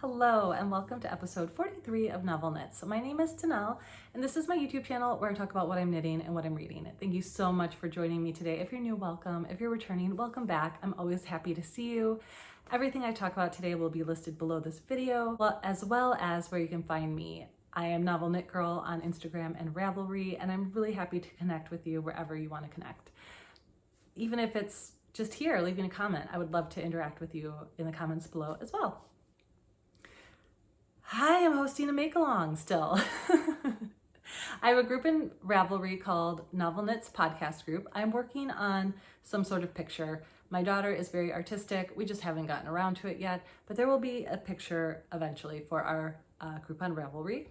Hello and welcome to episode 43 of Novel Knits. My name is Dehnel and this is my YouTube channel where I talk about what I'm knitting and what I'm reading. Thank you so much for joining me today. If you're new, welcome. If you're returning, welcome back. I'm always happy to see you. Everything I talk about today will be listed below this video, as well as where you can find me. I am Novel Knit Girl on Instagram and Ravelry, and I'm really happy to connect with you wherever you want to connect. Even if it's just here, leaving a comment, I would love to interact with you in the comments below as well. Hi, I'm hosting a make-along still. I have a group in Ravelry called Novel Knits Podcast Group. I'm working on some sort of picture. My daughter is very artistic. We just haven't gotten around to it yet, but there will be a picture eventually for our group on Ravelry.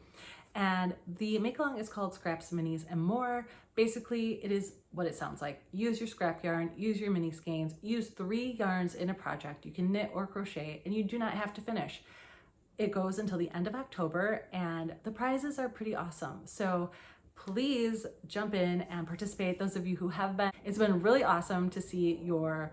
And the make-along is called Scraps, Minis, and More. Basically, it is what it sounds like. Use your scrap yarn, use your mini skeins, use 3 yarns in a project. You can knit or crochet, and you do not have to finish. It goes until the end of October and the prizes are pretty awesome. So please jump in and participate. Those of you who have been, it's been really awesome to see your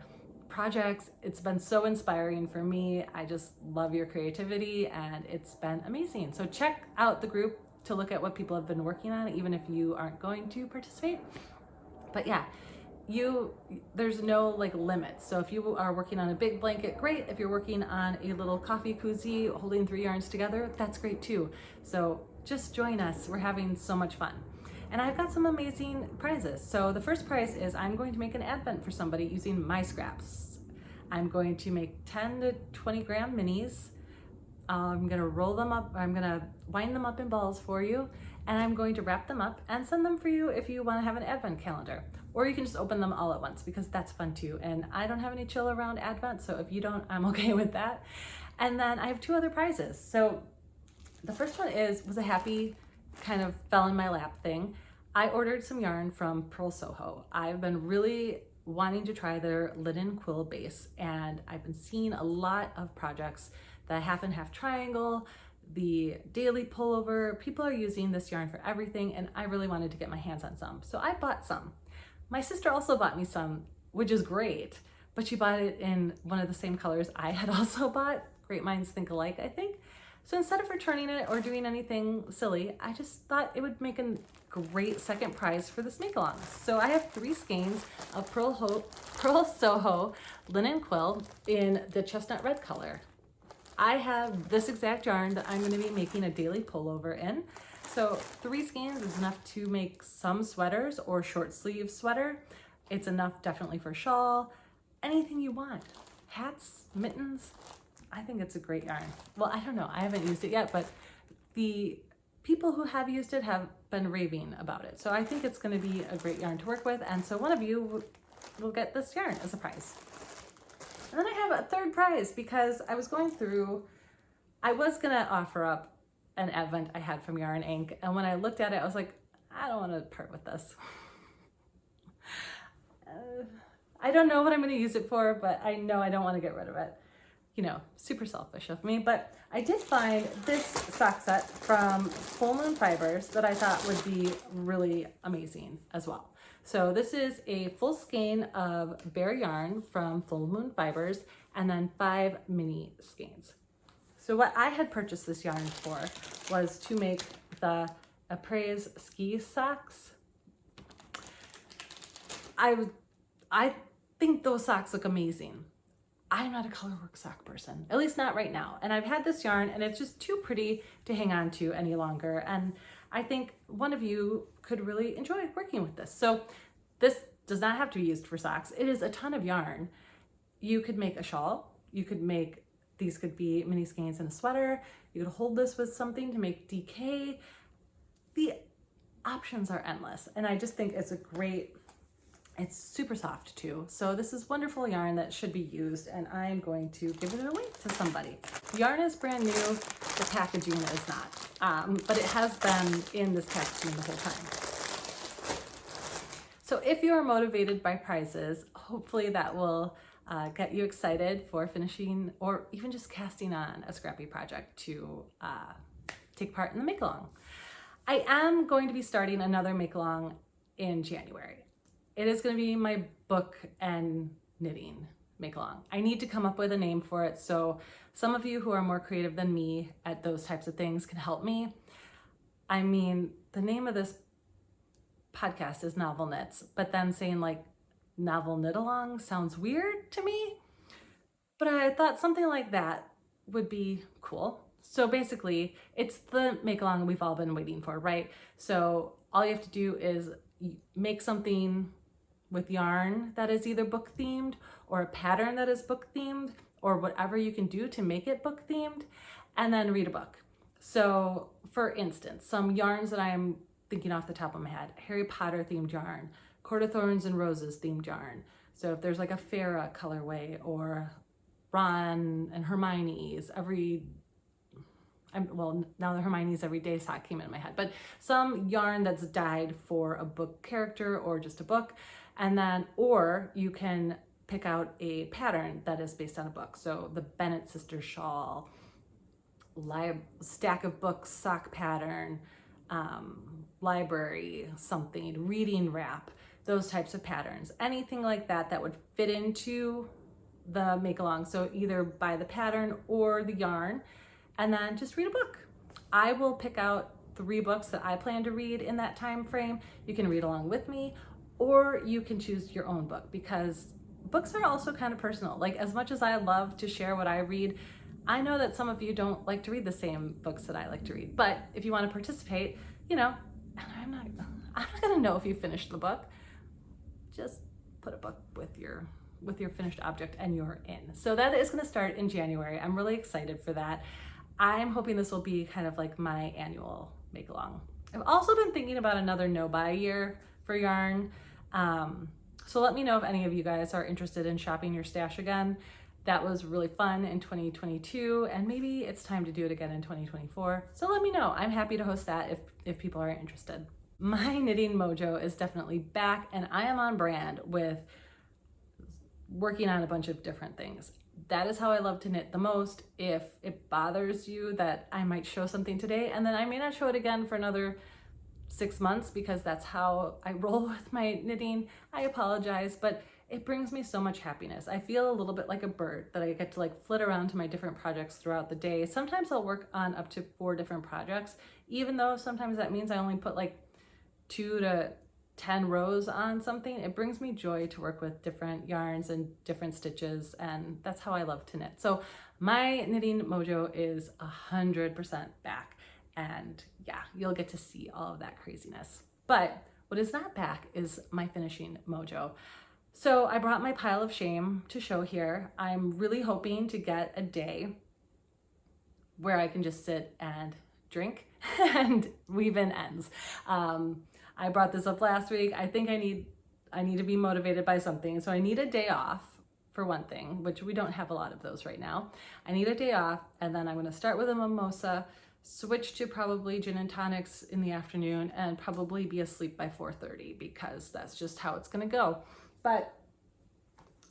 projects. It's been so inspiring for me. I just love your creativity and it's been amazing. So check out the group to look at what people have been working on, even if you aren't going to participate. But yeah, there's no limits. So if you are working on a big blanket, great. If you're working on a little coffee koozie holding 3 yarns together, that's great too. So just join us. We're having so much fun. And I've got some amazing prizes. So the first prize is I'm going to make an advent for somebody using my scraps. I'm going to make 10 to 20 gram minis. I'm gonna roll them up, I'm gonna wind them up in balls for you, and I'm going to wrap them up and send them for you if you wanna have an advent calendar. Or you can just open them all at once because that's fun too. And I don't have any chill around advent, so if you don't, I'm okay with that. And then I have 2 other prizes. So the first one was a happy kind of fell in my lap thing. I ordered some yarn from Purl Soho. I've been really wanting to try their linen quill base, and I've been seeing a lot of projects, the half and half triangle, the daily pullover. People are using this yarn for everything, and I really wanted to get my hands on some. So I bought some. My sister also bought me some, which is great, but she bought it in one of the same colors I had also bought. Great minds think alike, I think. So instead of returning it or doing anything silly, I just thought it would make a great second prize for this make-along. So I have 3 skeins of Purl Soho linen quill in the chestnut red color. I have this exact yarn that I'm going to be making a daily pullover in. So 3 skeins is enough to make some sweaters or short sleeve sweater. It's enough definitely for shawl, anything you want. Hats, mittens. I think it's a great yarn. Well, I don't know, I haven't used it yet, but the people who have used it have been raving about it. So I think it's going to be a great yarn to work with. And so one of you will get this yarn as a prize. And then I have a third prize because I was going through, I was gonna offer up an advent I had from Yarn Inc. And when I looked at it, I was like, I don't wanna part with this. I don't know what I'm gonna use it for, but I know I don't wanna get rid of it. You know, super selfish of me, but I did find this sock set from Full Moon Fibers that I thought would be really amazing as well. So this is a full skein of bare yarn from Full Moon Fibers and then 5 mini skeins. So what I had purchased this yarn for was to make the Apres ski socks. I think those socks look amazing. I'm not a colorwork sock person, at least not right now. And I've had this yarn and it's just too pretty to hang on to any longer. And I think one of you could really enjoy working with this. So this does not have to be used for socks. It is a ton of yarn. You could make a shawl. You could make, these could be mini skeins and a sweater. You could hold this with something to make DK. The options are endless. And I just think it's a great, it's super soft too. So this is wonderful yarn that should be used, and I'm going to give it away to somebody. The yarn is brand new, the packaging is not, but it has been in this packaging the whole time. So if you are motivated by prizes, hopefully that will get you excited for finishing or even just casting on a scrappy project to take part in the make-along. I am going to be starting another make-along in January. It is going to be my book and knitting make along. I need to come up with a name for it, so some of you who are more creative than me at those types of things can help me. I mean, the name of this podcast is Novel Knits, but then saying like novel knit along sounds weird to me, but I thought something like that would be cool. So basically, it's the make along we've all been waiting for, right? So all you have to do is make something with yarn that is either book themed or a pattern that is book themed or whatever you can do to make it book themed, and then read a book. So for instance, some yarns that I'm thinking off the top of my head: Harry Potter themed yarn, Court of Thorns and Roses themed yarn. So if there's like a Farrah colorway or Ron and Hermione's now the Hermione's Everyday sock came into my head, but some yarn that's dyed for a book character or just a book. And then, or you can pick out a pattern that is based on a book. So the Bennett Sisters shawl, stack of books sock pattern, library something, reading wrap, those types of patterns. Anything like that that would fit into the make along. So either buy the pattern or the yarn and then just read a book. I will pick out 3 books that I plan to read in that time frame. You can read along with me, or you can choose your own book, because books are also kind of personal. Like, as much as I love to share what I read, I know that some of you don't like to read the same books that I like to read. But if you want to participate, you know, I'm not gonna know if you finished the book. Just put a book with your finished object and you're in. So that is gonna start in January. I'm really excited for that. I'm hoping this will be kind of like my annual make along. I've also been thinking about another no-buy year for yarn. So let me know if any of you guys are interested in shopping your stash again. That was really fun in 2022, and maybe it's time to do it again in 2024. So let me know. I'm happy to host that if people are interested. My knitting mojo is definitely back, and I am on brand with working on a bunch of different things. That is how I love to knit the most. If it bothers you that I might show something today and then I may not show it again for another 6 months because that's how I roll with my knitting, I apologize, but it brings me so much happiness. I feel a little bit like a bird that I get to like flit around to my different projects throughout the day. Sometimes I'll work on up to 4 different projects, even though sometimes that means I only put like 2 to 10 rows on something. It brings me joy to work with different yarns and different stitches, and that's how I love to knit. So my knitting mojo is 100% back, and yeah, you'll get to see all of that craziness. But what is not back is my finishing mojo. So I brought my pile of shame to show here. I'm really hoping to get a day where I can just sit and drink and weave in ends. I brought this up last week. I think I need to be motivated by something. So I need a day off, for one thing, which we don't have a lot of those right now. I need a day off, and then I'm gonna start with a mimosa, switch to probably gin and tonics in the afternoon, and probably be asleep by 4:30 because that's just how it's gonna go. But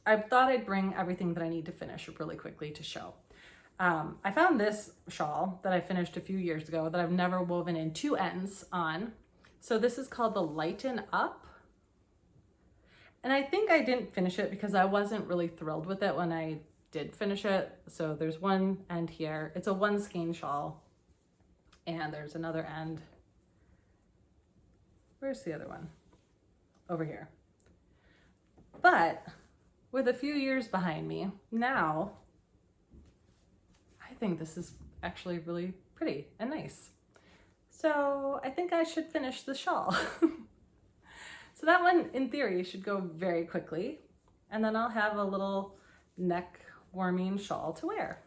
I thought I'd bring everything that I need to finish really quickly to show. I found this shawl that I finished a few years ago that I've never woven in 2 ends on. So this is called the Lighten Up. And I think I didn't finish it because I wasn't really thrilled with it when I did finish it. So there's one end here. It's a 1 skein shawl. And there's another end. Where's the other one? Over here. But with a few years behind me, now I think this is actually really pretty and nice. So I think I should finish the shawl. So that one, in theory, should go very quickly. And then I'll have a little neck warming shawl to wear.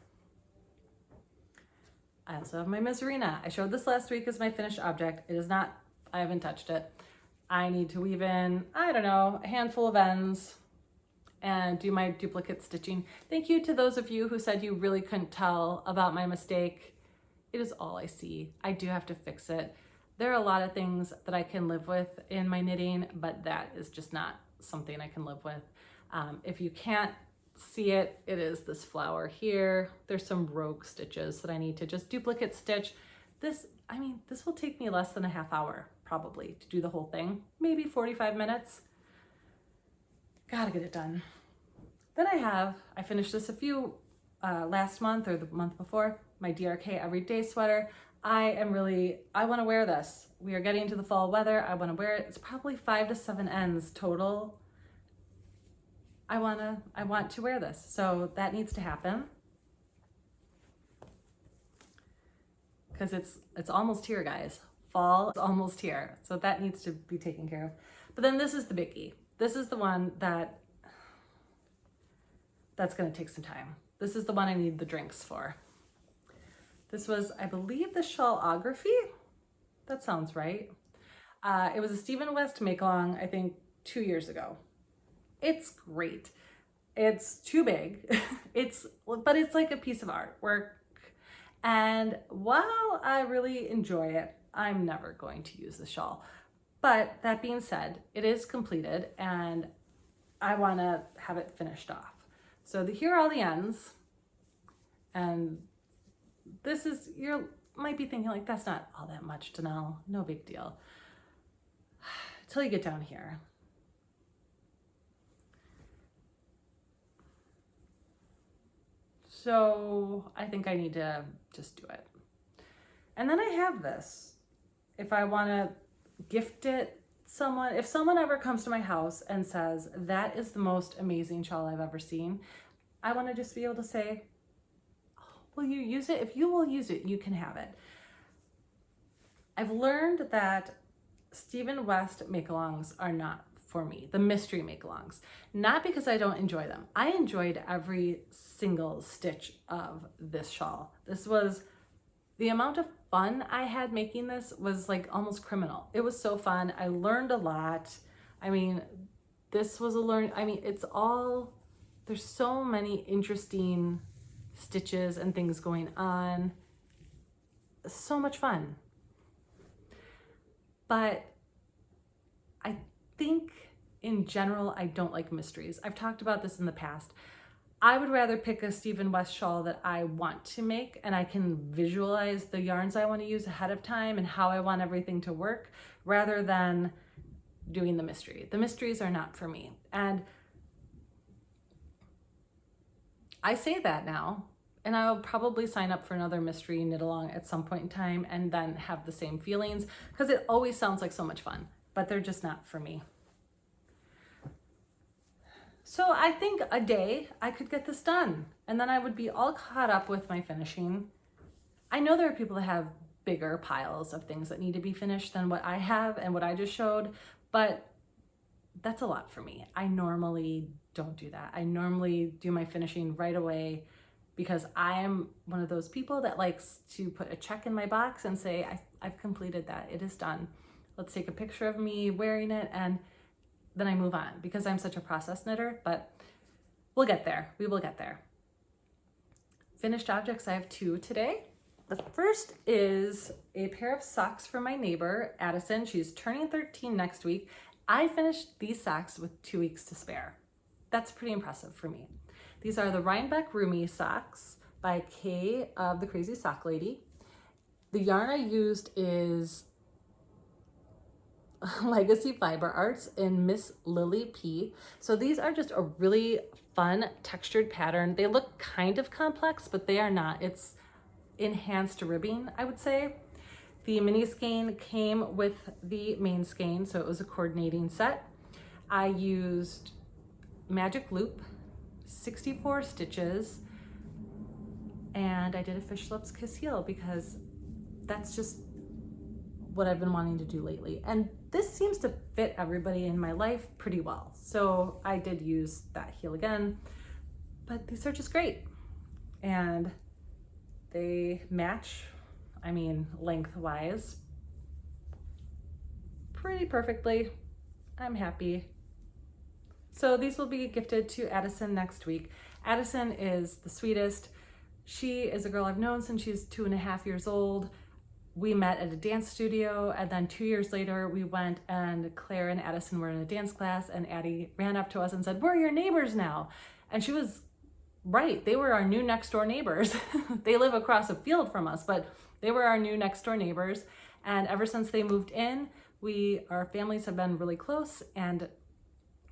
I also have my Miserina. I showed this last week as my finished object. It is not, I haven't touched it. I need to weave in, I don't know, a handful of ends and do my duplicate stitching. Thank you to those of you who said you really couldn't tell about my mistake. It is all I see. I do have to fix it. There are a lot of things that I can live with in my knitting, but that is just not something I can live with. If you can't see it, it is this flower here. There's some rogue stitches that I need to just duplicate stitch. This will take me less than a half hour probably to do the whole thing, maybe 45 minutes. Gotta get it done. Then I finished this a few last month or the month before, my DRK everyday sweater. I want to wear this. We are getting into the fall weather. I want to wear it. It's probably 5 to 7 ends total. I want to wear this. So that needs to happen. Because it's almost here, guys. Fall is almost here. So that needs to be taken care of. But then this is the biggie. This is the one that's going to take some time. This is the one I need the drinks for. This was, I believe, the Shawlography. That sounds right. It was a Stephen West make-along, I think, 2 years ago. It's great. It's too big. But it's like a piece of artwork. And while I really enjoy it, I'm never going to use the shawl. But that being said, it is completed and I want to have it finished off. So here are all the ends. And this is, you might be thinking like, that's not all that much, Dehnel. No big deal. Till you get down here. So I think I need to just do it. And then I have this. If I want to gift it someone, if someone ever comes to my house and says, that is the most amazing shawl I've ever seen, I want to just be able to say, oh, will you use it? If you will use it, you can have it. I've learned that Stephen West make-alongs are not for me, the mystery make-alongs. Not because I don't enjoy them. I enjoyed every single stitch of this shawl. This was, the amount of fun I had making this was like almost criminal. It was so fun. I learned a lot. I mean, this was it's all, there's so many interesting stitches and things going on. So much fun. But I think in general, I don't like mysteries. I've talked about this in the past. I would rather pick a Stephen West shawl that I want to make and I can visualize the yarns I want to use ahead of time and how I want everything to work rather than doing the mystery. The mysteries are not for me. And I say that now, and I'll probably sign up for another mystery knit along at some point in time and then have the same feelings because it always sounds like so much fun, but they're just not for me. So I think a day I could get this done and then I would be all caught up with my finishing. I know there are people that have bigger piles of things that need to be finished than what I have and what I just showed, but that's a lot for me. I normally don't do that. I normally do my finishing right away because I am one of those people that likes to put a check in my box and say, I've completed that. It is done. Let's take a picture of me wearing it and then I move on because I'm such a process knitter, but we'll get there. We will get there. Finished objects, I have 2 today. The first is a pair of socks for my neighbor, Addison. She's turning 13 next week. I finished these socks with 2 weeks to spare. That's pretty impressive for me. These are the Rhinebeck Roomies socks by Kay of the Crazy Sock Lady. The yarn I used is Legacy Fiber Arts in Miss Lily P. So these are just a really fun textured pattern. They look kind of complex, but they are not. It's enhanced ribbing, I would say. The mini skein came with the main skein, so it was a coordinating set. I used magic loop, 64 stitches, and I did a fish lips kiss heel because that's just what I've been wanting to do lately. And this seems to fit everybody in my life pretty well. So I did use that heel again, but these are just great. And they match, I mean, lengthwise pretty perfectly. I'm happy. So these will be gifted to Addison next week. Addison is the sweetest. She is a girl I've known since she's 2.5 years old. We met at a dance studio, and then 2 years later we went and Claire and Addison were in a dance class, and Addie ran up to us and said, "We're your neighbors now." And she was right. They were our new next door neighbors. They live across a field from us, but they were our new next door neighbors. And ever since they moved in, our families have been really close, and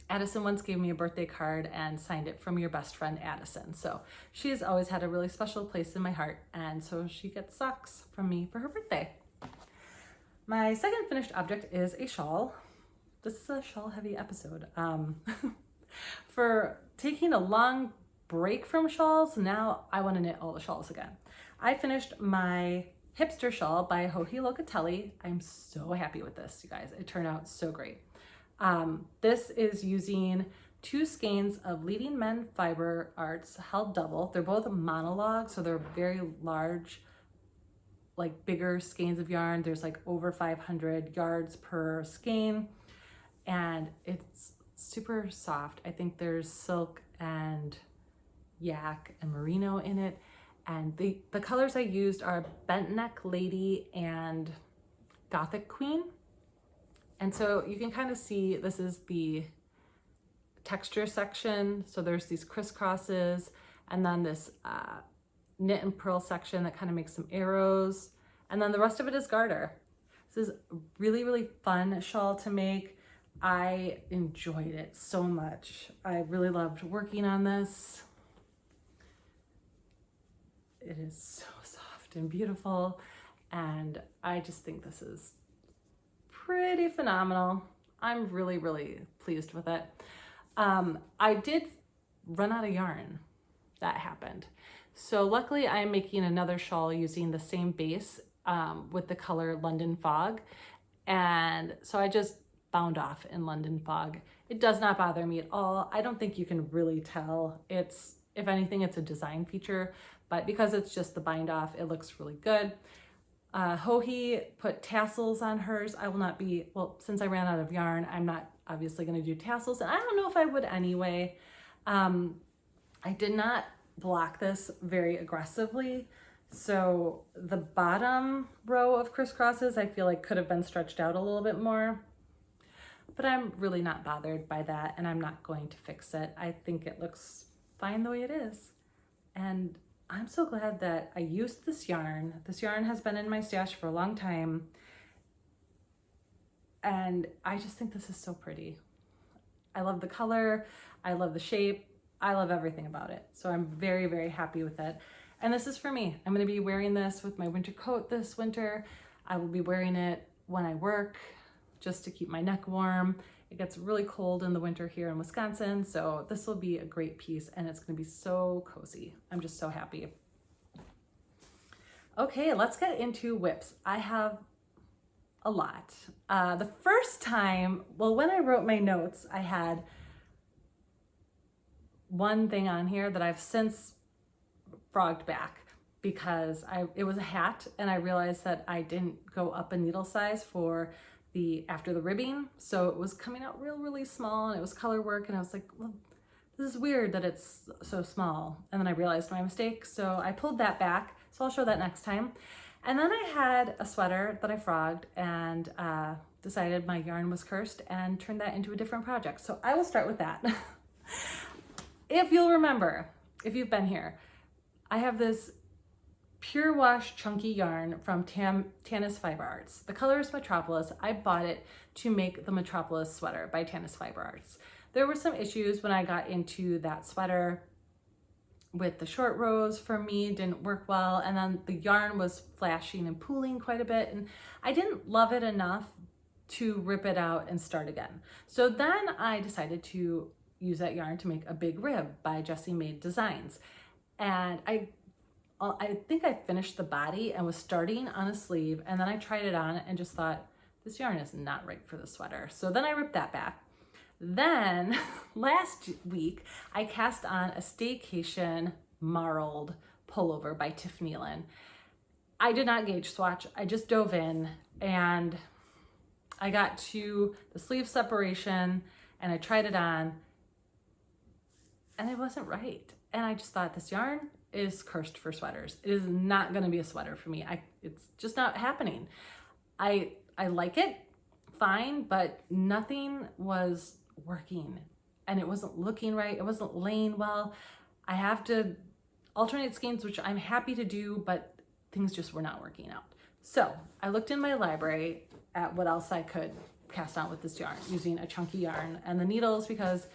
Addison once gave me a birthday card and signed it from your best friend, Addison. So she's always had a really special place in my heart. And so she gets socks from me for her birthday. My second finished object is a shawl. This is a shawl heavy episode. For taking a long break from shawls, now I want to knit all the shawls again. I finished my Hipster shawl by Locatelli. I'm so happy with this, you guys. It turned out so great. This is using 2 skeins of Leading Men Fiber Arts held double. They're both monologue, so they're very large, like bigger skeins of yarn. There's like over 500 yards per skein, and it's super soft. I think there's silk and yak and merino in it. And the colors I used are Bent Neck Lady and Gothic Queen. And so you can kind of see this is the texture section. So there's these crisscrosses, and then this knit and purl section that kind of makes some arrows. And then the rest of it is garter. This is a really, really fun shawl to make. I enjoyed it so much. I really loved working on this. It is so soft and beautiful. And I just think this is pretty phenomenal. I'm really, really pleased with it. I did run out of yarn. That happened. So luckily I'm making another shawl using the same base with the color London Fog. And so I just bound off in London Fog. It does not bother me at all. I don't think you can really tell. It's, if anything, it's a design feature, but because it's just the bind off, it looks really good. Hohi put tassels on hers. I will not be, well, since I ran out of yarn, I'm not obviously going to do tassels, and I don't know if I would anyway. I did not block this very aggressively, so the bottom row of crisscrosses I feel like could have been stretched out a little bit more, but I'm really not bothered by that, and I'm not going to fix it. I think it looks fine the way it is, and I'm so glad that I used this yarn. This yarn has been in my stash for a long time, and I just think this is so pretty. I love the color, I love the shape, I love everything about it. So I'm very, very happy with it. And this is for me. I'm gonna be wearing this with my winter coat this winter. I will be wearing it when I work, just to keep my neck warm. It gets really cold in the winter here in Wisconsin, so this will be a great piece, and it's gonna be so cozy. I'm just so happy. Okay, let's get into whips. I have a lot. The first time, well, when I wrote my notes, I had one thing on here that I've since frogged back because it was a hat, and I realized that I didn't go up a needle size for after the ribbing, so it was coming out really small, and it was color work, and I was like, well, this is weird that it's so small. And then I realized my mistake, so I pulled that back, so I'll show that next time. And then I had a sweater that I frogged and decided my yarn was cursed and turned that into a different project. So I will start with that. If you'll remember, if you've been here, I have this pure wash chunky yarn from Tanis Fiber Arts. The color is Metropolis. I bought it to make the Metropolis sweater by Tanis Fiber Arts. There were some issues when I got into that sweater with the short rows for me, didn't work well, and then the yarn was flashing and pooling quite a bit, and I didn't love it enough to rip it out and start again. So then I decided to use that yarn to make a big rib by Jessie Made Designs. And I think I finished the body and was starting on a sleeve, and then I tried it on and just thought, this yarn is not right for the sweater. So then I ripped that back. Then last week, I cast on a Staycation Marled pullover by Tiffany Lynn. I did not gauge swatch. I just dove in, and I got to the sleeve separation, and I tried it on, and it wasn't right. And I just thought, this yarn is cursed for sweaters. It is not going to be a sweater for me. It's just not happening. I like it fine, but nothing was working, and it wasn't looking right. It wasn't laying well. I have to alternate skeins, which I'm happy to do, but things just were not working out. So I looked in my library at what else I could cast on with this yarn using a chunky yarn, and the needles, because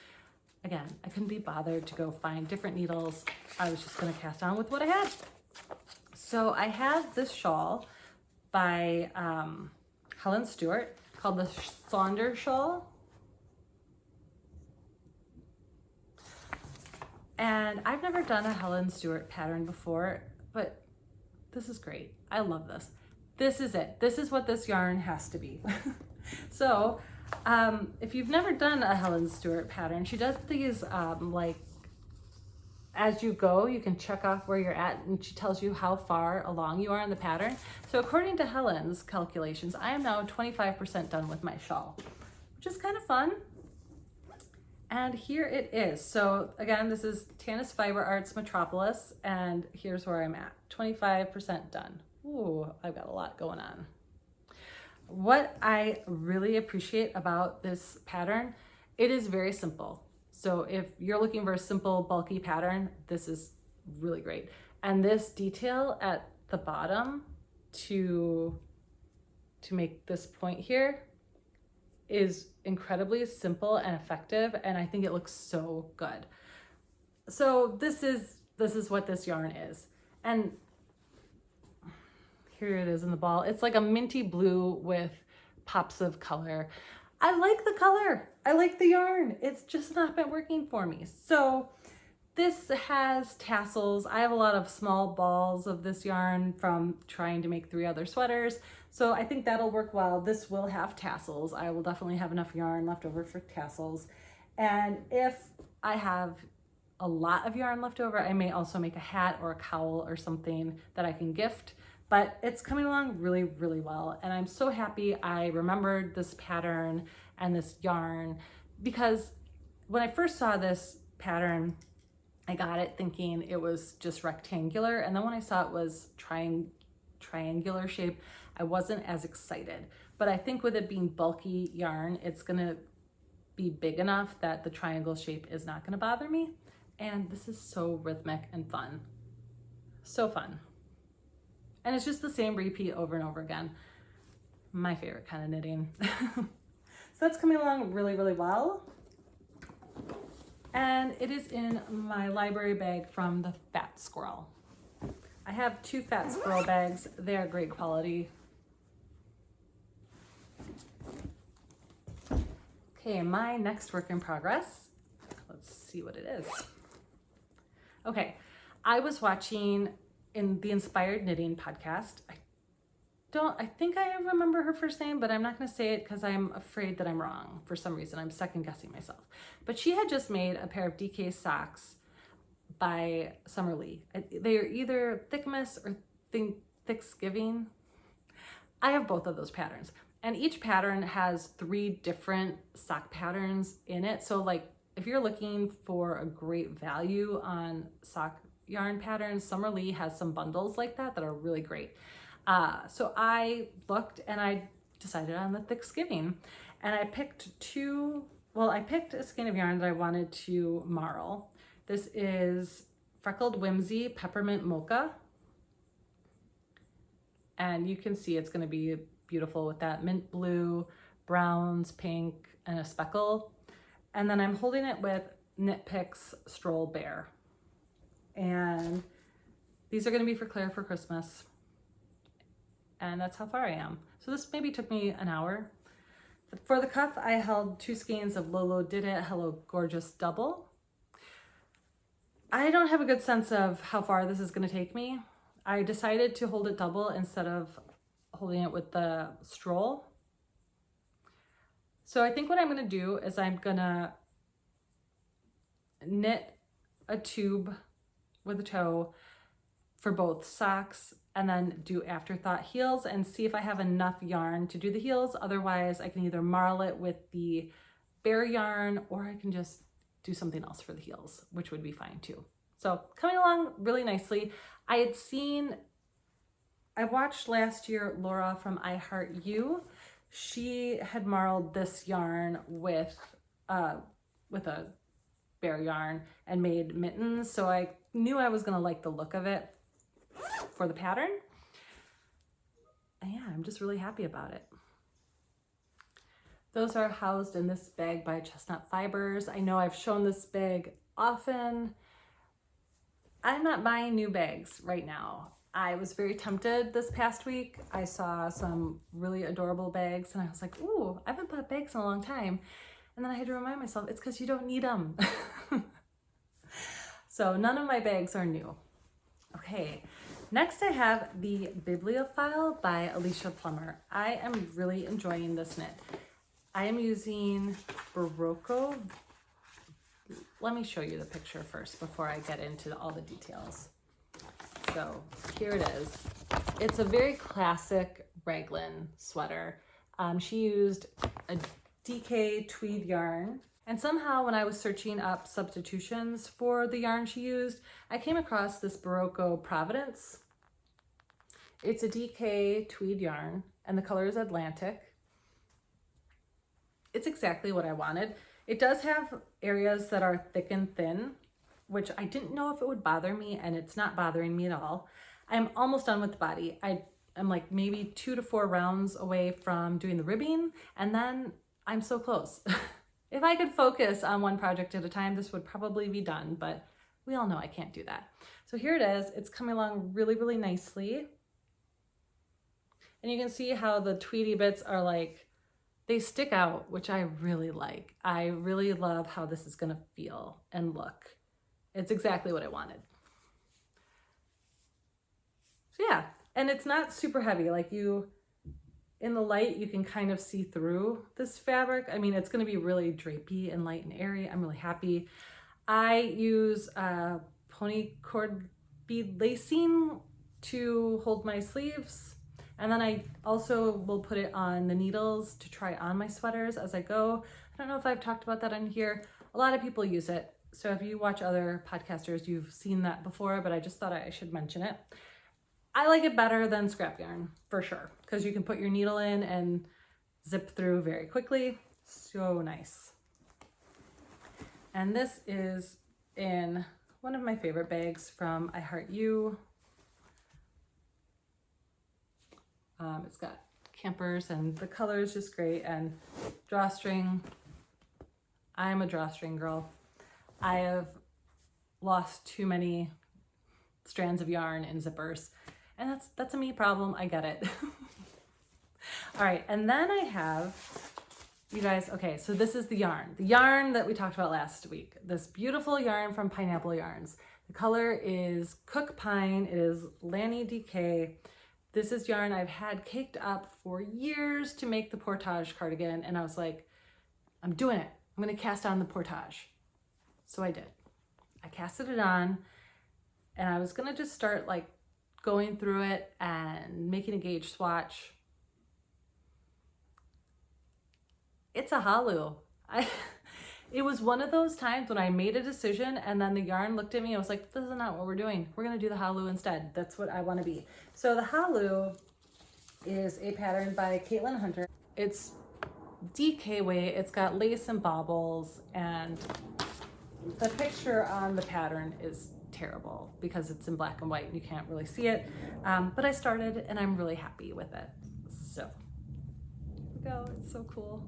again, I couldn't be bothered to go find different needles. I was just gonna cast on with what I had. So I have this shawl by Helen Stewart called the Sonder shawl. And I've never done a Helen Stewart pattern before, but this is great. I love this. This is it. This is what this yarn has to be. So if you've never done a Helen Stewart pattern, she does these like as you go, you can check off where you're at, and she tells you how far along you are in the pattern. So according to Helen's calculations, I am now 25% done with my shawl, which is kind of fun. And here it is. So again, this is Tanis Fiber Arts Metropolis, and here's where I'm at, 25% done. Ooh, I've got a lot going on. What I really appreciate about this pattern, it is very simple. So if you're looking for a simple, bulky pattern, this is really great. And this detail at the bottom to make this point here is incredibly simple and effective, and I think it looks so good. So this is what this yarn is. And here it is in the ball. It's like a minty blue with pops of color. I like the color. I like the yarn. It's just not been working for me. So this has tassels. I have a lot of small balls of this yarn from trying to make 3 other sweaters. So I think that'll work well. This will have tassels. I will definitely have enough yarn left over for tassels. And if I have a lot of yarn left over, I may also make a hat or a cowl or something that I can gift. But it's coming along really, really well. And I'm so happy I remembered this pattern and this yarn, because when I first saw this pattern, I got it thinking it was just rectangular. And then when I saw it was triangular shape, I wasn't as excited. But I think with it being bulky yarn, it's gonna be big enough that the triangle shape is not gonna bother me. And this is so rhythmic and fun. So fun. And it's just the same repeat over and over again. My favorite kind of knitting. So that's coming along really, really well. And it is in my library bag from the Fat Squirrel. I have 2 Fat Squirrel bags. They are great quality. Okay, my next work in progress. Let's see what it is. Okay, I was watching in the Inspired Knitting podcast. I think I remember her first name, but I'm not gonna say it because I'm afraid that I'm wrong for some reason. I'm second guessing myself. But she had just made a pair of DK socks by Summer Lee. They are either Thickmas or Thicksgiving. I have both of those patterns. And each pattern has 3 different sock patterns in it. So like if you're looking for a great value on sock yarn patterns, Summer Lee has some bundles like that that are really great. So I looked and I decided on the Thicksgiving, and I picked I picked a skein of yarn that I wanted to marl. This is Freckled Whimsy Peppermint Mocha. And you can see it's gonna be beautiful with that mint blue, browns, pink, and a speckle. And then I'm holding it with Knit Picks Stroll Bear. And these are gonna be for Claire for Christmas. And that's how far I am. So this maybe took me an hour. For the cuff, I held 2 skeins of Lolo Did It Hello Gorgeous Double. I don't have a good sense of how far this is gonna take me. I decided to hold it double instead of holding it with the stroll. So I think what I'm gonna do is I'm gonna knit a tube with a toe for both socks, and then do afterthought heels and see if I have enough yarn to do the heels. Otherwise, I can either marl it with the bare yarn, or I can just do something else for the heels, which would be fine too. So coming along really nicely. I watched last year Laura from I Heart You. She had marled this yarn with a bare yarn and made mittens. So I knew I was gonna like the look of it for the pattern. And yeah, I'm just really happy about it. Those are housed in this bag by Chestnut Fibers. I know I've shown this bag often. I'm not buying new bags right now. I was very tempted this past week. I saw some really adorable bags and I was like, ooh, I haven't bought bags in a long time. And then I had to remind myself, it's because you don't need them. So none of my bags are new. Okay, next I have the Bibliophile by Alicia Plummer. I am really enjoying this knit. I am using Barocco. Let me show you the picture first before I get into all the details. So here it is. It's a very classic raglan sweater. She used a DK tweed yarn. And somehow when I was searching up substitutions for the yarn she used, I came across this Barocco Providence. It's a DK tweed yarn and the color is Atlantic. It's exactly what I wanted. It does have areas that are thick and thin, which I didn't know if it would bother me, and it's not bothering me at all. I'm almost done with the body. I'm like maybe 2 to 4 rounds away from doing the ribbing, and then I'm so close. If I could focus on one project at a time, this would probably be done, but we all know I can't do that. So here it is. It's coming along really, really nicely. And you can see how the tweedy bits are like, they stick out, which I really like. I really love how this is gonna feel and look. It's exactly what I wanted. So yeah, and it's not super heavy. Like in the light, you can kind of see through this fabric. I mean, it's gonna be really drapey and light and airy. I'm really happy. I use pony cord bead lacing to hold my sleeves. And then I also will put it on the needles to try on my sweaters as I go. I don't know if I've talked about that on here. A lot of people use it. So if you watch other podcasters, you've seen that before, but I just thought I should mention it. I like it better than scrap yarn for sure, because you can put your needle in and zip through very quickly. So nice. And this is in one of my favorite bags from I Heart You. It's got campers and the color is just great, and drawstring. I'm a drawstring girl. I have lost too many strands of yarn in zippers, and that's a me problem. I get it. All right, and then I have, you guys, okay, so this is the yarn that we talked about last week. This beautiful yarn from Pineapple Yarns. The color is Cook Pine. It is Lanny DK. This is yarn I've had caked up for years to make the portage cardigan, and I was like, I'm doing it. I'm gonna cast on the portage. So I did. I casted it on, and I was gonna just start like going through it and making a gauge swatch. It's a Halu. It was one of those times when I made a decision and then the yarn looked at me. I was like, this is not what we're doing. We're gonna do the Halu instead. That's what I wanna be. So the Halu is a pattern by Caitlin Hunter. It's DK weight. It's got lace and baubles, and the picture on the pattern is terrible because it's in black and white and you can't really see it. But I started and I'm really happy with it. So here we go. It's so cool.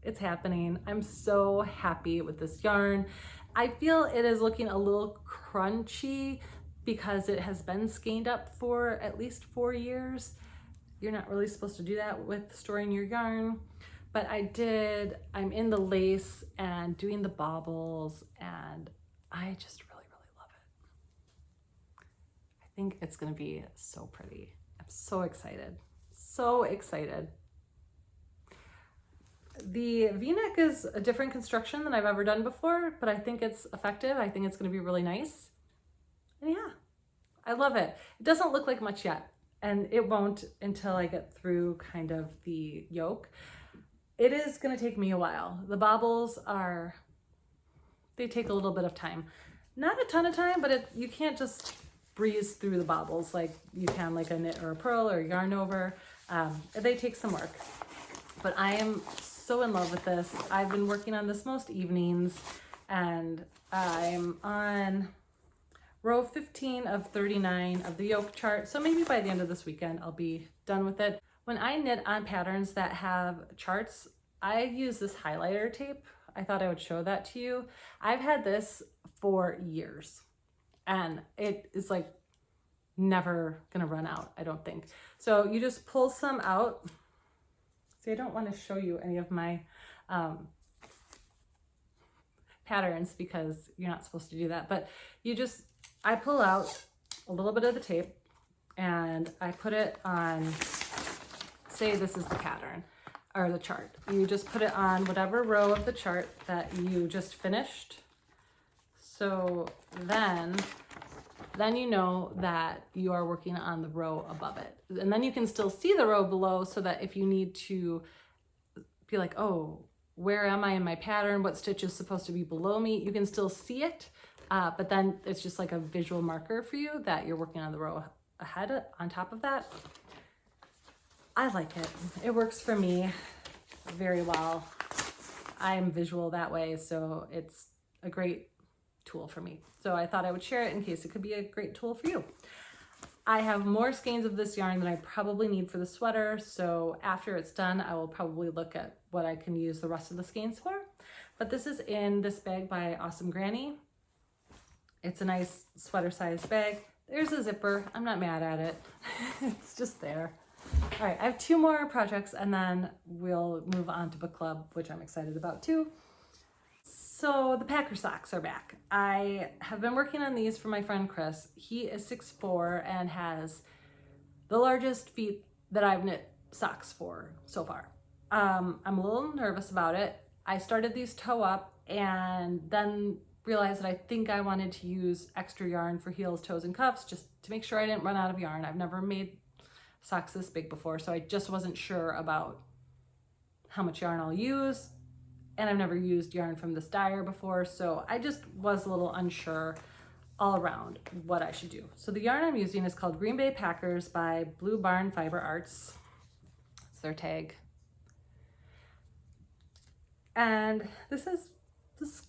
It's happening. I'm so happy with this yarn. I feel it is looking a little crunchy because it has been skeined up for at least 4 years. You're not really supposed to do that with storing your yarn, but I'm in the lace and doing the baubles, and I just really, really love it. I think it's gonna be so pretty. I'm so excited, so excited. The V-neck is a different construction than I've ever done before, but I think it's effective. I think it's gonna be really nice. And yeah, I love it. It doesn't look like much yet, and it won't until I get through kind of the yoke. It is gonna take me a while. The baubles they take a little bit of time. Not a ton of time, but you can't just breeze through the baubles like you can like a knit or a purl or a yarn over. They take some work, but I am so in love with this. I've been working on this most evenings, and I'm on row 15 of 39 of the yoke chart. So maybe by the end of this weekend, I'll be done with it. When I knit on patterns that have charts, I use this highlighter tape. I thought I would show that to you. I've had this for years and it is like never gonna run out, I don't think. So you just pull some out. See, I don't want to show you any of my patterns because you're not supposed to do that, but I pull out a little bit of the tape and I put it on, say this is the pattern or the chart. You just put it on whatever row of the chart that you just finished. So then you know that you are working on the row above it. And then you can still see the row below so that if you need to be like, oh, where am I in my pattern? What stitch is supposed to be below me? You can still see it, but then it's just like a visual marker for you that you're working on the row ahead on top of that. I like it. It works for me very well. I'm visual that way, so it's a great tool for me. So I thought I would share it in case it could be a great tool for you. I have more skeins of this yarn than I probably need for the sweater, so after it's done, I will probably look at what I can use the rest of the skeins for. But this is in this bag by Awesome Granny. It's a nice sweater sized bag. There's a zipper. I'm not mad at it. It's just there. All right, I have 2 more projects and then we'll move on to book club, which I'm excited about too. So the Packer socks are back. I have been working on these for my friend Chris. He is 6'4" and has the largest feet that I've knit socks for so far. I'm a little nervous about it. I started these toe up and then realized that I think I wanted to use extra yarn for heels, toes, and cuffs just to make sure I didn't run out of yarn. I've never made socks this big before, so I just wasn't sure about how much yarn I'll use. And I've never used yarn from this dyer before, so I just was a little unsure all around what I should do. So the yarn I'm using is called Green Bay Packers by Blue Barn Fiber Arts. It's their tag. And this is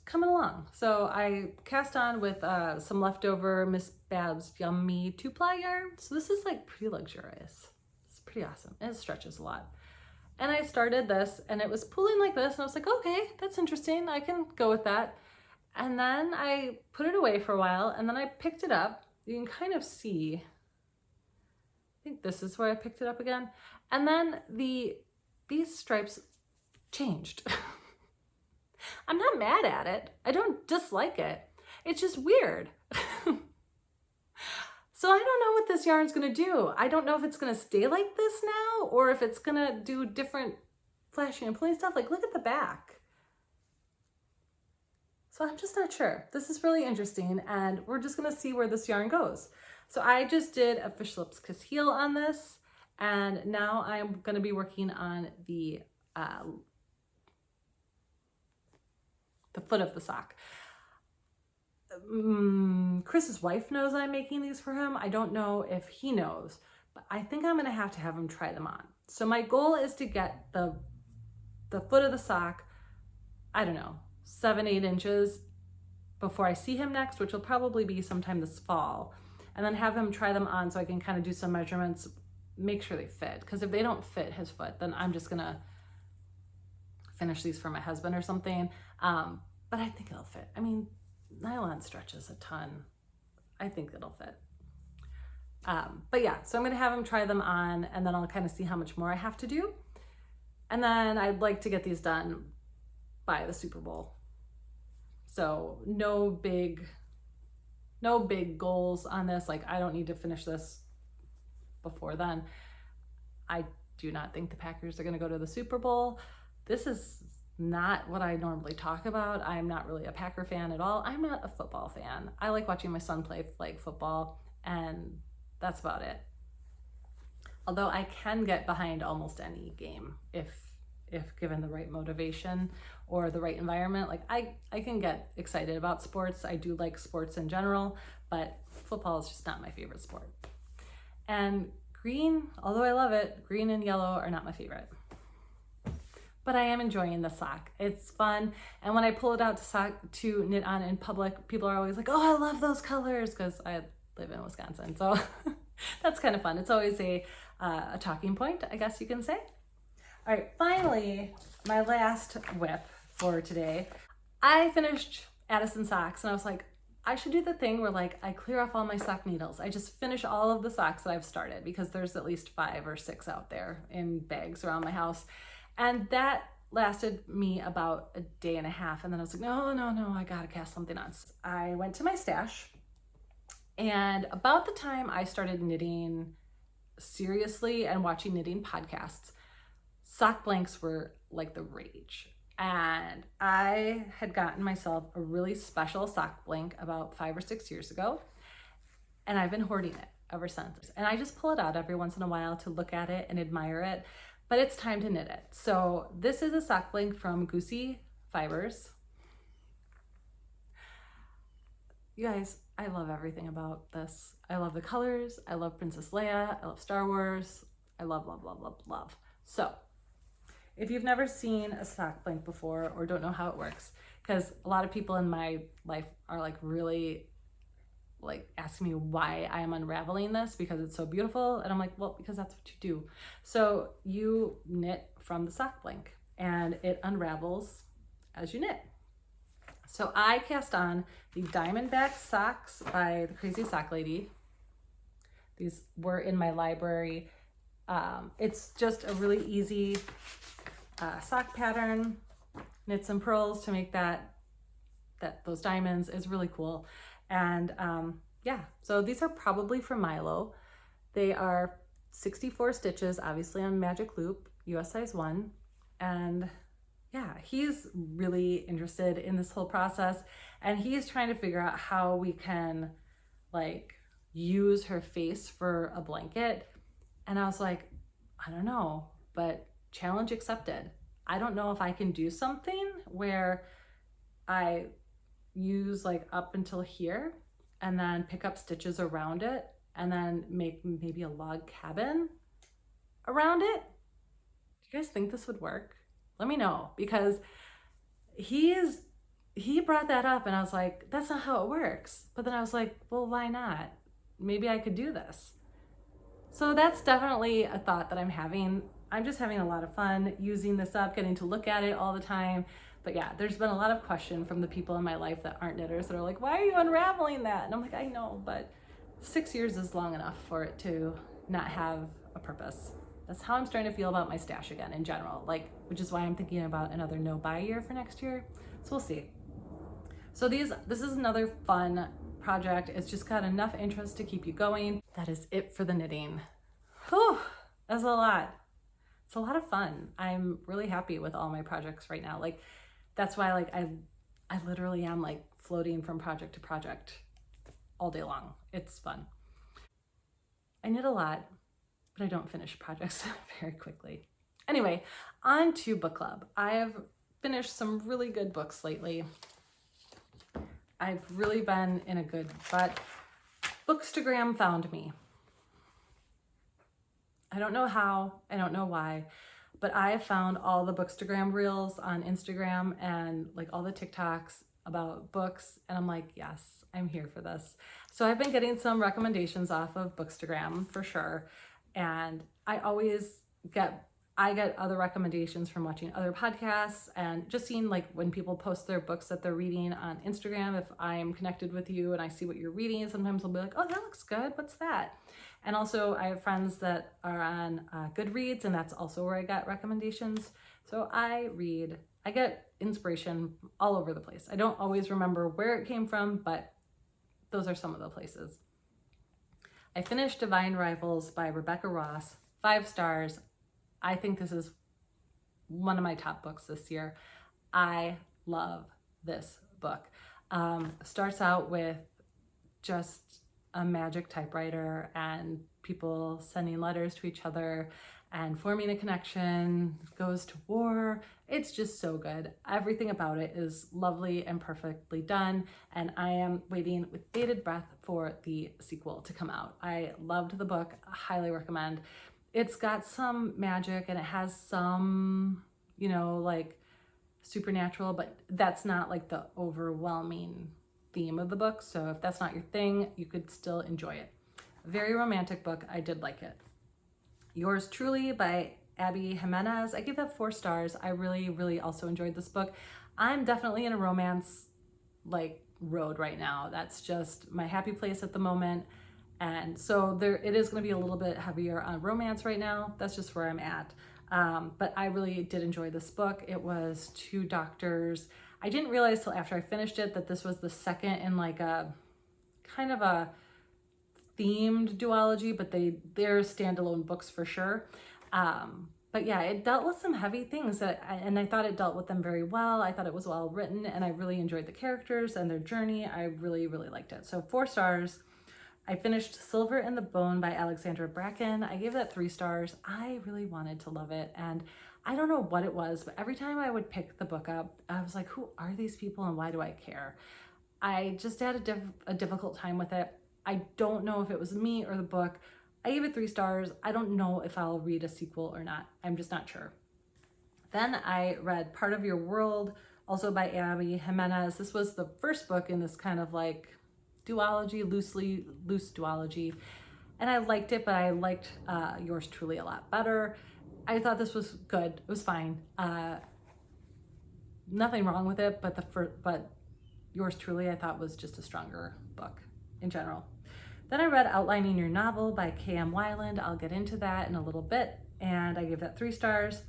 coming along. So I cast on with some leftover Miss Babs Yummy 2-ply yarn. So this is like pretty luxurious. It's pretty awesome. And it stretches a lot. And I started this and it was pulling like this and I was like, okay, that's interesting. I can go with that. And then I put it away for a while and then I picked it up. You can kind of see, I think this is where I picked it up again. And then these stripes changed. I'm not mad at it. I don't dislike it. It's just weird. So I don't know what this yarn's gonna do. I don't know if it's gonna stay like this now or if it's gonna do different flashing and pulling stuff. Like, look at the back. So I'm just not sure. This is really interesting and we're just gonna see where this yarn goes. So I just did a Fish Lips Kiss heel on this and now I'm gonna be working on the foot of the sock. Chris's wife knows I'm making these for him. I don't know if he knows, but I think I'm gonna have him try them on. So my goal is to get the foot of the sock, I don't know, 7-8 inches before I see him next, which will probably be sometime this fall, and then have him try them on so I can kind of do some measurements, make sure they fit. Because if they don't fit his foot, then I'm just gonna finish these for my husband or something. But I think it'll fit. I mean, nylon stretches a ton. I think it'll fit. But yeah, so I'm gonna have him try them on and then I'll kind of see how much more I have to do. And then I'd like to get these done by the Super Bowl. So no big goals on this. Like, I don't need to finish this before then. I do not think the Packers are gonna go to the Super Bowl. This is not what I normally talk about. I'm not really a Packer fan at all. I'm not a football fan. I like watching my son play flag football and that's about it. Although I can get behind almost any game if given the right motivation or the right environment. Like I can get excited about sports. I do like sports in general, but football is just not my favorite sport. And green, although I love it, green and yellow are not my favorite. But I am enjoying the sock. It's fun. And when I pull it out to knit on in public, people are always like, oh, I love those colors, because I live in Wisconsin. So That's kind of fun. It's always a talking point, I guess you can say. All right, finally, my last whip for today. I finished Addison socks and I was like, I should do the thing where like I clear off all my sock needles. I just finish all of the socks that I've started because there's at least 5 or 6 out there in bags around my house. And that lasted me about a day and a half. And then I was like, no, I gotta cast something on. So I went to my stash, and about the time I started knitting seriously and watching knitting podcasts, sock blanks were like the rage. And I had gotten myself a really special sock blank about 5 or 6 years ago, and I've been hoarding it ever since. And I just pull it out every once in a while to look at it and admire it, but it's time to knit it. So this is a sock blank from Goosey Fibers. You guys, I love everything about this. I love the colors, I love Princess Leia, I love Star Wars, I love, love, love, love, love. So if you've never seen a sock blank before or don't know how it works, because a lot of people in my life are like really like asking me why I am unraveling this because it's so beautiful. And I'm like, well, because that's what you do. So you knit from the sock blank and it unravels as you knit. So I cast on the Diamondback socks by the Crazy Sock Lady. These were in my library. It's just a really easy sock pattern. Knit some pearls to make those diamonds is really cool. And yeah, so these are probably from Milo. They are 64 stitches, obviously on magic loop, US size 1. And yeah, he's really interested in this whole process, and he's trying to figure out how we can like use her face for a blanket. And I was like, I don't know, but challenge accepted. I don't know if I can do something where I use like up until here and then pick up stitches around it and then make maybe a log cabin around it. Do you guys think this would work? Let me know, because he brought that up and I was like, that's not how it works. But then I was like, well, why not? Maybe I could do this. So that's definitely a thought that I'm having. I'm just having a lot of fun using this up, getting to look at it all the time. But yeah, there's been a lot of question from the people in my life that aren't knitters that are like, why are you unraveling that? And I'm like, I know, but 6 years is long enough for it to not have a purpose. That's how I'm starting to feel about my stash again in general, like, which is why I'm thinking about another no buy year for next year. So we'll see. So this is another fun project. It's just got enough interest to keep you going. That is it for the knitting. Whew, that's a lot. It's a lot of fun. I'm really happy with all my projects right now. Like, that's why like I literally am like floating from project to project all day long. It's fun. I knit a lot, but I don't finish projects very quickly. Anyway, on to book club. I've finished some really good books lately. I've really been in a good rut. Bookstagram found me. I don't know how, I don't know why, but I found all the Bookstagram reels on Instagram and like all the TikToks about books, and I'm like, yes, I'm here for this. So I've been getting some recommendations off of Bookstagram for sure. And I get other recommendations from watching other podcasts and just seeing like when people post their books that they're reading on Instagram. If I'm connected with you and I see what you're reading, sometimes I'll be like, oh, that looks good. What's that? And also I have friends that are on Goodreads, and that's also where I got recommendations. So I get inspiration all over the place. I don't always remember where it came from, but those are some of the places. I finished Divine Rivals by Rebecca Ross, 5 stars. I think this is one of my top books this year. I love this book. Starts out with just a magic typewriter and people sending letters to each other and forming a connection, goes to war. It's just so good. Everything about it is lovely and perfectly done, and I am waiting with bated breath for the sequel to come out. I loved the book, I highly recommend. It's got some magic and it has some, like supernatural, but that's not like the overwhelming theme of the book. So if that's not your thing, you could still enjoy it. Very romantic book. I did like it. Yours Truly by Abby Jimenez. I give that 4 stars. I really, really also enjoyed this book. I'm definitely in a romance like road right now. That's just my happy place at the moment. And so it is going to be a little bit heavier on romance right now. That's just where I'm at. But I really did enjoy this book. It was 2 doctors. I didn't realize till after I finished it that this was the second in like a kind of a themed duology, but they're standalone books for sure. But yeah, it dealt with some heavy things and I thought it dealt with them very well. I thought it was well written and I really enjoyed the characters and their journey. I really, really liked it. So 4 stars. I finished Silver in the Bone by Alexandra Bracken. I gave that 3 stars. I really wanted to love it. And I don't know what it was, but every time I would pick the book up, I was like, who are these people and why do I care? I just had a difficult time with it. I don't know if it was me or the book. I gave it 3 stars. I don't know if I'll read a sequel or not. I'm just not sure. Then I read Part of Your World, also by Abby Jimenez. This was the first book in this kind of like duology, loose duology. And I liked it, but I liked Yours Truly a lot better. I thought this was good. It was fine. Nothing wrong with it, but Yours Truly I thought was just a stronger book in general. Then I read Outlining Your Novel by K.M. Weiland. I'll get into that in a little bit, and I gave that 3 stars.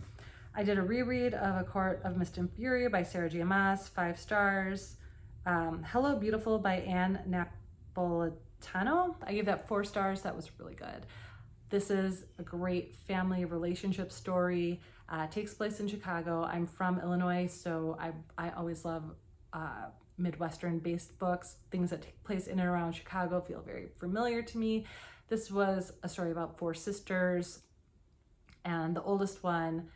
I did a reread of A Court of Mist and Fury by Sarah J. Maas, 5 stars. Hello Beautiful by Anne Napolitano. I gave that 4 stars. That was really good. This is a great family relationship story. Takes place in Chicago. I'm from Illinois, so I always love Midwestern-based books. Things that take place in and around Chicago feel very familiar to me. This was a story about 4 sisters, and the oldest one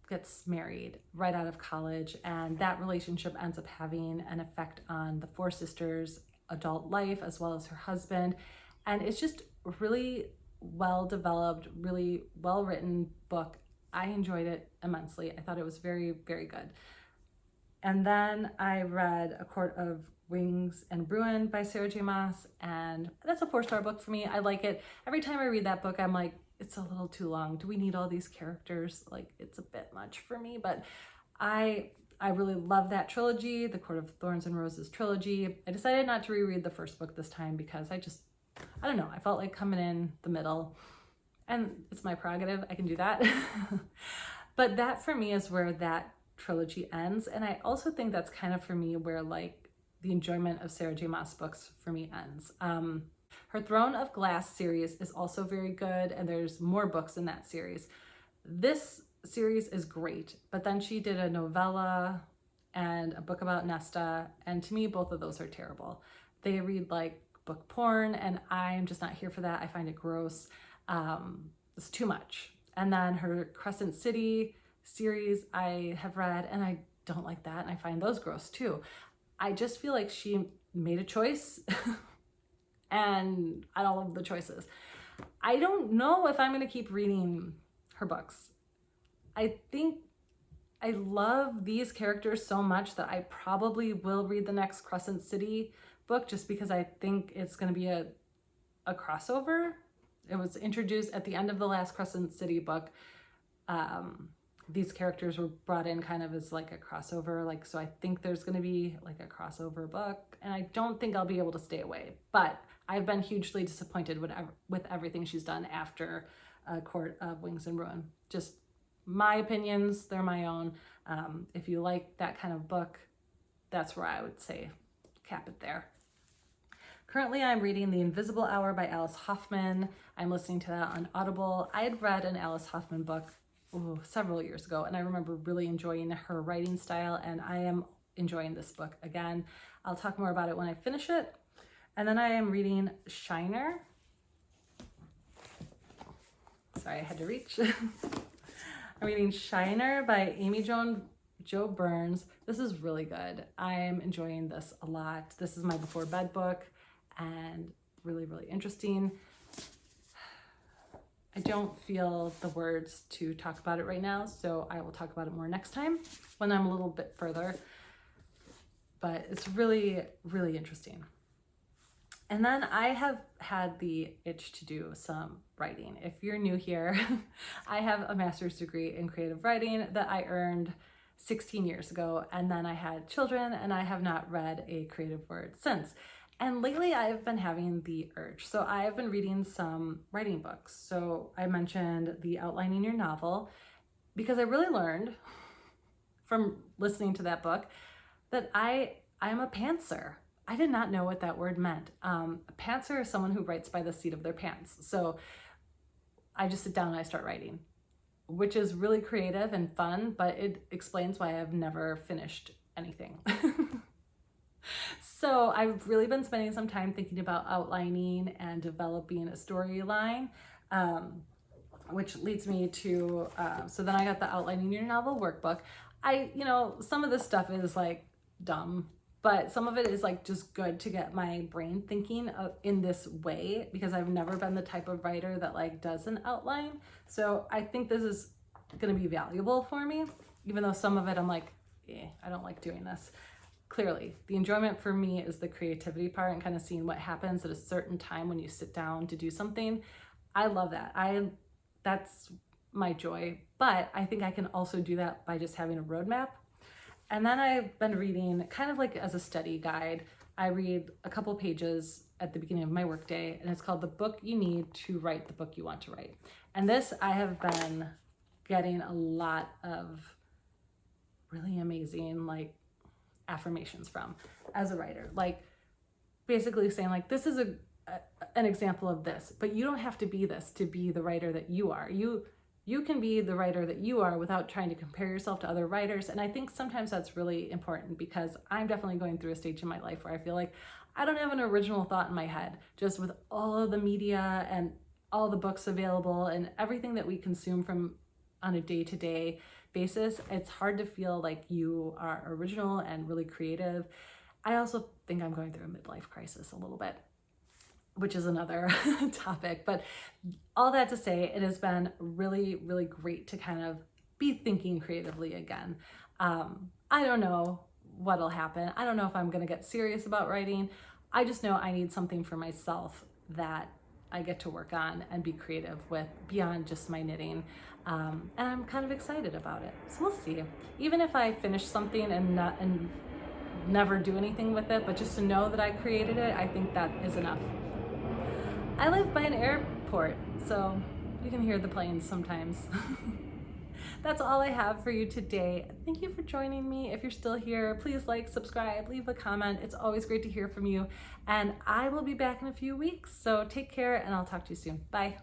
gets married right out of college, and that relationship ends up having an effect on the 4 sisters' adult life as well as her husband. And it's just a really well-developed, really well-written book. I enjoyed it immensely. I thought it was very, very good. And then I read A Court of Wings and Ruin by Sarah J. Maas, and that's a 4-star book for me. I like it. Every time I read that book, I'm like, it's a little too long. Do we need all these characters? Like, it's a bit much for me, but I really love that trilogy, the Court of Thorns and Roses trilogy. I decided not to reread the first book this time because I don't know, I felt like coming in the middle, and it's my prerogative. I can do that. But that for me is where that trilogy ends, and I also think that's kind of for me where like the enjoyment of Sarah J. Maas books for me ends. Her Throne of Glass series is also very good, and there's more books in that series. This series is great, but then she did a novella and a book about Nesta, and to me both of those are terrible. They read like book porn, and I'm just not here for that. I find it gross. It's too much. And then her Crescent City series I have read, and I don't like that, and I find those gross too. I just feel like she made a choice and I don't love the choices. I don't know if I'm going to keep reading her books. I think I love these characters so much that I probably will read the next Crescent City book just because I think it's going to be a crossover. It was introduced at the end of the last Crescent City book. These characters were brought in kind of as like a crossover, like, so I think there's going to be like a crossover book, and I don't think I'll be able to stay away, but I've been hugely disappointed with everything she's done after Court of Wings and Ruin. Just my opinions, they're my own. If you like that kind of book, that's where I would say cap it there. Currently, I'm reading The Invisible Hour by Alice Hoffman. I'm listening to that on Audible. I had read an Alice Hoffman book several years ago, and I remember really enjoying her writing style, and I am enjoying this book again. I'll talk more about it when I finish it. And then I am reading Shiner. Sorry, I had to reach. I'm reading Shiner by Amy Jo Burns. This is really good. I'm enjoying this a lot. This is my before bed book and really, really interesting. I don't feel the words to talk about it right now, so I will talk about it more next time when I'm a little bit further. But it's really, really interesting. And then I have had the itch to do some writing. If you're new here, I have a master's degree in creative writing that I earned 16 years ago, and then I had children, and I have not read a creative word since. And lately I've been having the urge. So I've been reading some writing books. So I mentioned the Outlining Your Novel because I really learned from listening to that book that I'm a pantser. I did not know what that word meant. A pantser is someone who writes by the seat of their pants. So I just sit down and I start writing, which is really creative and fun, but it explains why I've never finished anything. So I've really been spending some time thinking about outlining and developing a storyline, which leads me to, so then I got the Outlining Your Novel workbook. Some of this stuff is like dumb, but some of it is like just good to get my brain thinking in this way, because I've never been the type of writer that like does an outline. So I think this is going to be valuable for me, even though some of it I'm like, I don't like doing this. Clearly, the enjoyment for me is the creativity part and kind of seeing what happens at a certain time when you sit down to do something. I love that. That's my joy, but I think I can also do that by just having a roadmap. And then I've been reading kind of like as a study guide. I read a couple pages at the beginning of my workday, and it's called The Book You Need to Write the Book You Want to Write. And this I have been getting a lot of really amazing like affirmations from as a writer, like basically saying like, this is an example of this, but you don't have to be this to be the writer that you are. You can be the writer that you are without trying to compare yourself to other writers. And I think sometimes that's really important, because I'm definitely going through a stage in my life where I feel like I don't have an original thought in my head. Just with all of the media and all the books available and everything that we consume from on a day-to-day basis, it's hard to feel like you are original and really creative. I also think I'm going through a midlife crisis a little bit, which is another topic. But all that to say, it has been really, really great to kind of be thinking creatively again. I don't know what'll happen. I don't know if I'm going to get serious about writing. I just know I need something for myself that I get to work on and be creative with beyond just my knitting. And I'm kind of excited about it. So we'll see. Even if I finish something and never do anything with it, but just to know that I created it, I think that is enough. I live by an airport, so you can hear the planes sometimes. That's all I have for you today. Thank you for joining me. If you're still here, please like, subscribe, leave a comment. It's always great to hear from you. And I will be back in a few weeks, so take care and I'll talk to you soon. Bye.